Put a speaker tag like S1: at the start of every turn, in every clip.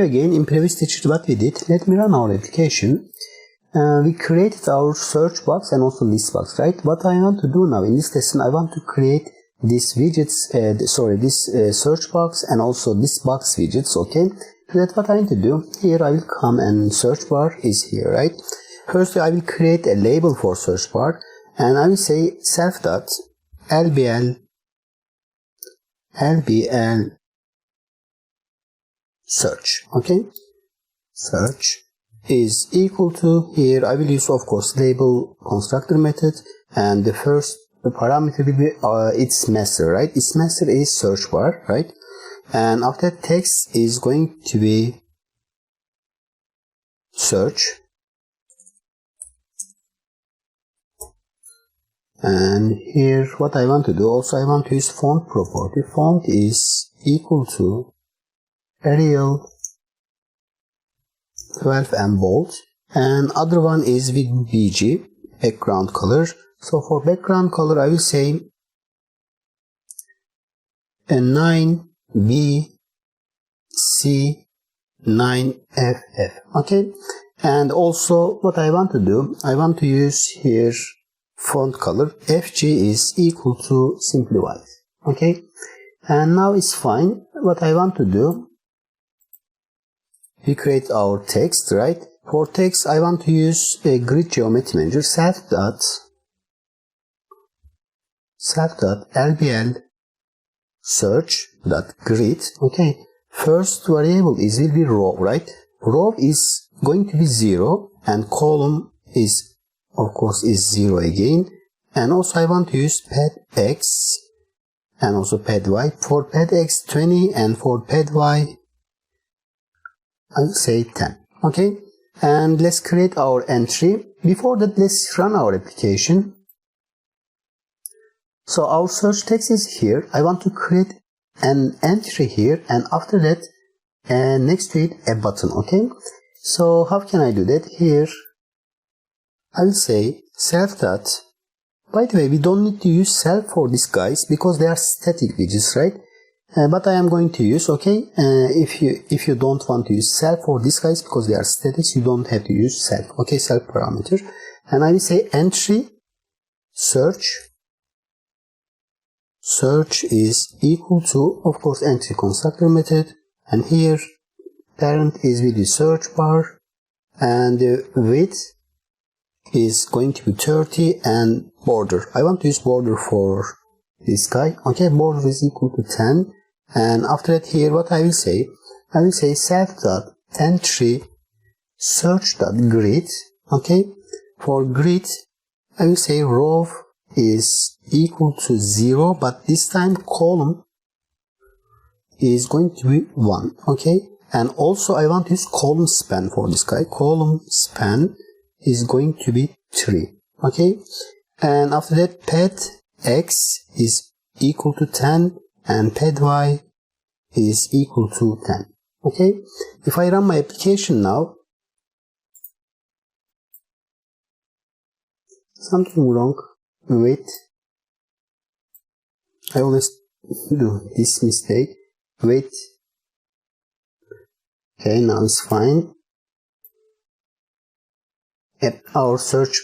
S1: Again, in previous teacher, what we did, let me run our application. We created our search box and also list box, right? What I want to do now in this lesson, I want to create this widgets, this search box and also this box widgets, okay? So that's what I need to do. Here I will come and search bar is here, right? First I will create a label for search bar and I will say self.lbl search, okay? Search is equal to, here I will use of course label constructor method, and the first parameter will be its master, right? Its master is search bar, right? And after text is going to be search, and here what I want to do, also I want to use font property. Font is equal to Arial 12 and bold, and other one is with BG, background color. So for background color I will say 9BC9FF, okay? And also what I want to do, I want to use here font color FG is equal to simply white, okay? And now it's fine. What I want to do, we create our text, right? For text I want to use a grid geometry manager, self.lbl search.grid, okay? First variable will be row, right? Row is going to be 0 and column is of course is 0 again, and also I want to use pad x and also pad y. For pad x 20 and for pad y I'll say 10, okay? And let's create our entry. Before that, let's run our application. So our search text is here. I want to create an entry here, and after that next to it a button, okay? So how can I do that? Here I will say self dot. By the way, we don't need to use self for these guys because they are static widgets, right? But I am going to use, okay? If you don't want to use self for these guys because they are statics, you don't have to use self, okay? Self parameter, and I will say entry search is equal to, of course, entry constructor method, and here parent is with the search bar, and the width is going to be 30, and border, I want to use border for this guy, okay? Border is equal to 10, and after that here what I will say self.entry search.grid, okay? For grid I will say row is equal to 0, but this time column is going to be 1, okay? And also I want to use column span for this guy. Column span is going to be 3, okay? And after that pad x is equal to 10 and pad y is equal to 10, okay? If I run my application now, something wrong with, I always do this mistake, wait, okay, now it's fine. And our search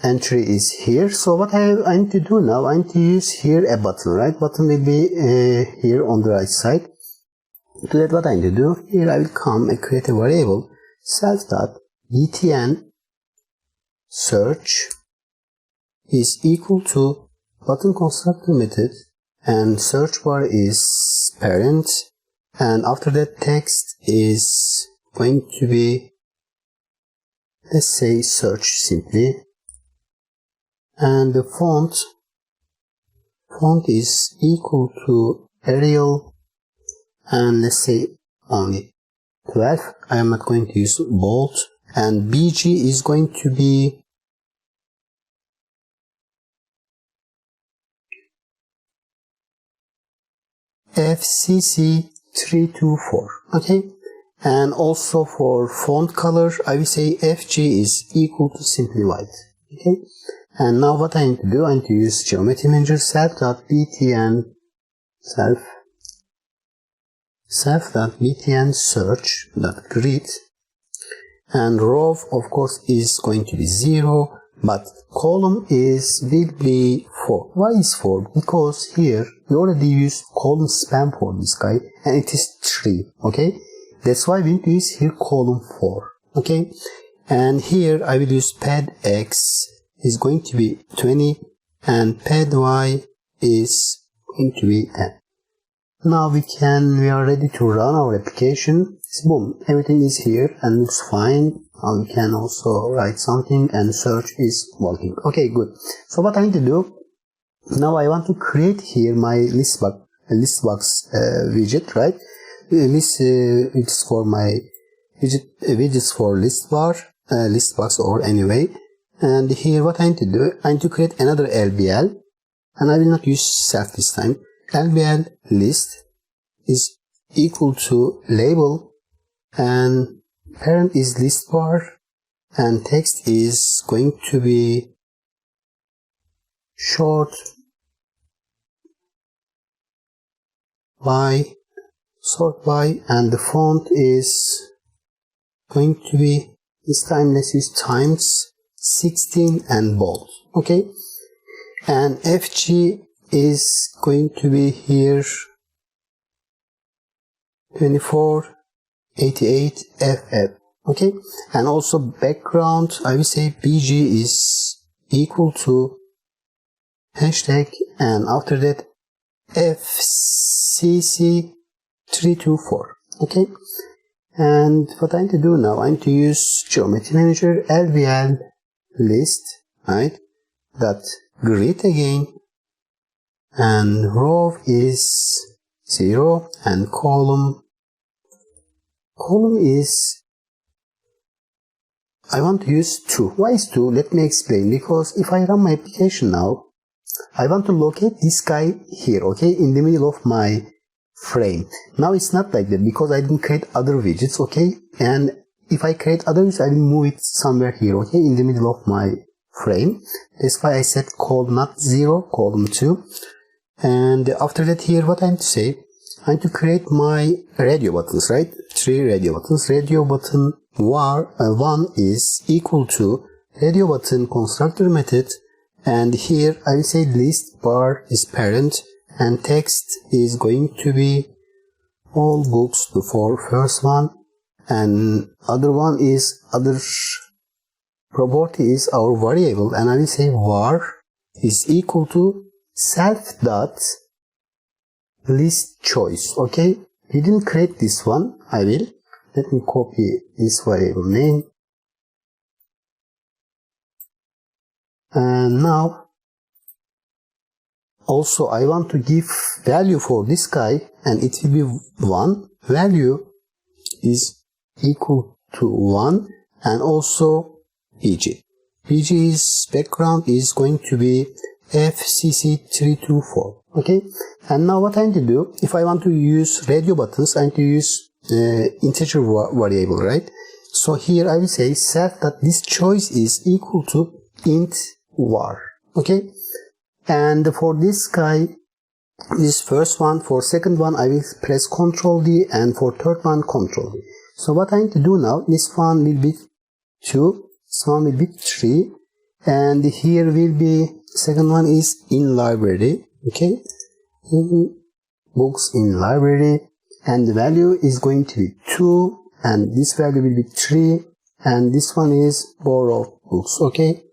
S1: entry is here. So what I need to do now, I need to use here a button, right? Button will be here on the right side. To that, what I need to do, here I will come and create a variable self.btn search is equal to button constructor method, and search bar is parent, and after that text is going to be, let's say, search simply, and the font is equal to Arial, and let's say only 12. I am not going to use bold, and BG is going to be FCC324, okay? And also for font color I will say FG is equal to simply white, okay? And now what I need to do, I need to use geometry manager self.btn self self.btn search.grid, and row of course is going to be 0, but column will be 4. Why is 4? Because here we already used column span for this guy and it is 3. Okay, that's why we need to use here column 4. Okay, and here I will use pad x is going to be 20 and pad y is going to be 10. Now we are ready to run our application. Boom, everything is here and looks fine. Now we can also write something and search is working. Okay, good. So what I need to do now, I want to create here my listbox widget, right? It's for my widgets for listbox or anyway. And here what I need to do, I need to create another LBL, and I will not use self this time. LBL list is equal to label, and parent is list bar, and text is going to be sort by, and the font is going to be, this time let's use Times 16 and bold. Okay, and FG is going to be here 2488 FF. Okay, and also background I will say BG is equal to hashtag, and after that FCC324. Okay, and what I need to do now, I need to use Geometry Manager LBL list, right, that grid again, and row is 0 and column is, I want to use 2. Why is 2? Let me explain. Because if I run my application now, I want to locate this guy here, okay, in the middle of my frame. Now it's not like that because I didn't create other widgets, okay, and if I create others, I will move it somewhere here, okay, in the middle of my frame. That's why I set column not 0, column 2. And after that, here what I need to say, I need to create my radio buttons, right? 3 radio buttons. Radio button 1 is equal to radio button constructor method, and here I will say list bar is parent, and text is going to be all books for first one, and other one is other property is our variable, and I will say var is equal to self dot list choice. Okay, we didn't create this one. Let me copy this variable name, and now also I want to give value for this guy, and it will be 1. Value is equal to 1, and also BG. BG's background is going to be FCC324. Okay, and now what I need to do, if I want to use radio buttons, I need to use integer variable, right? So here I will say set that this choice is equal to int var. Okay, and for this guy, this first one, for second one I will press Ctrl D, and for third one Ctrl D. So what I need to do now, this one will be 2, this one will be 3, and here will be, second one is in library. Okay, books in library, and the value is going to be 2, and this value will be 3, and this one is borrow books. Okay,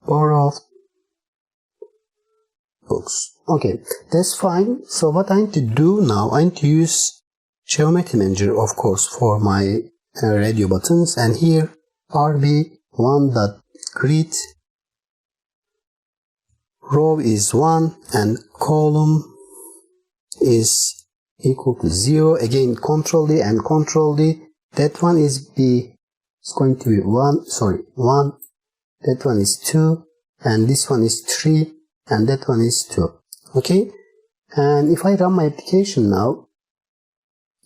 S1: borrow books. Okay, that's fine. So what I need to do now, I need to use Geometry Manager, of course, for my radio buttons, and here rb1.grid, row is 1 and column is equal to 0. Again Ctrl D and Ctrl D. That one is B, it's going to be 1, that one is 2, and this one is 3, and that one is 2. Okay, and if I run my application now,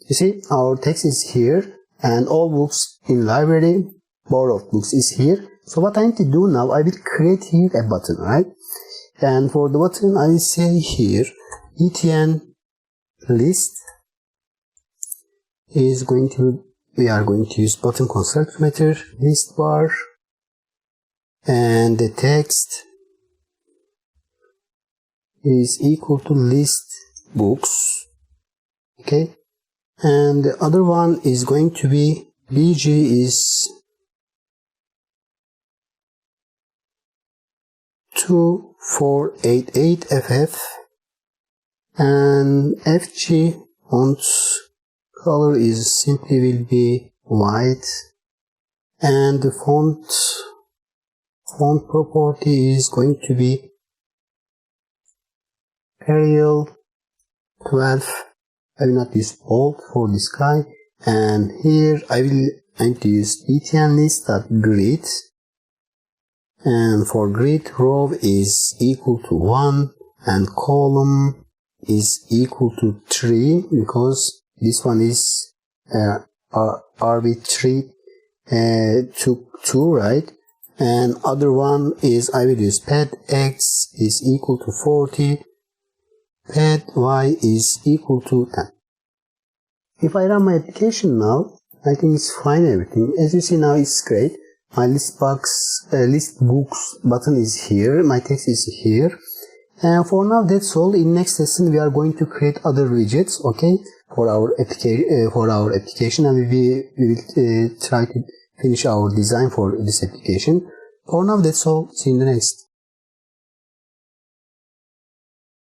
S1: you see our text is here, and all books in library, borrowed books is here. So what I need to do now, I will create here a button, right? And for the button I will say here btn list is going to, we are going to use button constructor method, list bar, and the text is equal to list books. Okay, and the other one is going to be bg is 2488ff, and fg font color is simply will be white, and the font property is going to be Arial 12. I will not use bold for this guy, and here I will use btn list.grid, and for grid row is equal to 1 and column is equal to 3, because this one is arbitrary to 2, right? And other one is I will use pad x is equal to 40, pad y is equal to 10. If I run my application now, I think it's fine, everything. As you see now, it's great. My list books button is here, my text is here. And for now, that's all. In next lesson, we are going to create other widgets, okay, for our application, and we will try to finish our design for this application. For now, that's all. See you in the next.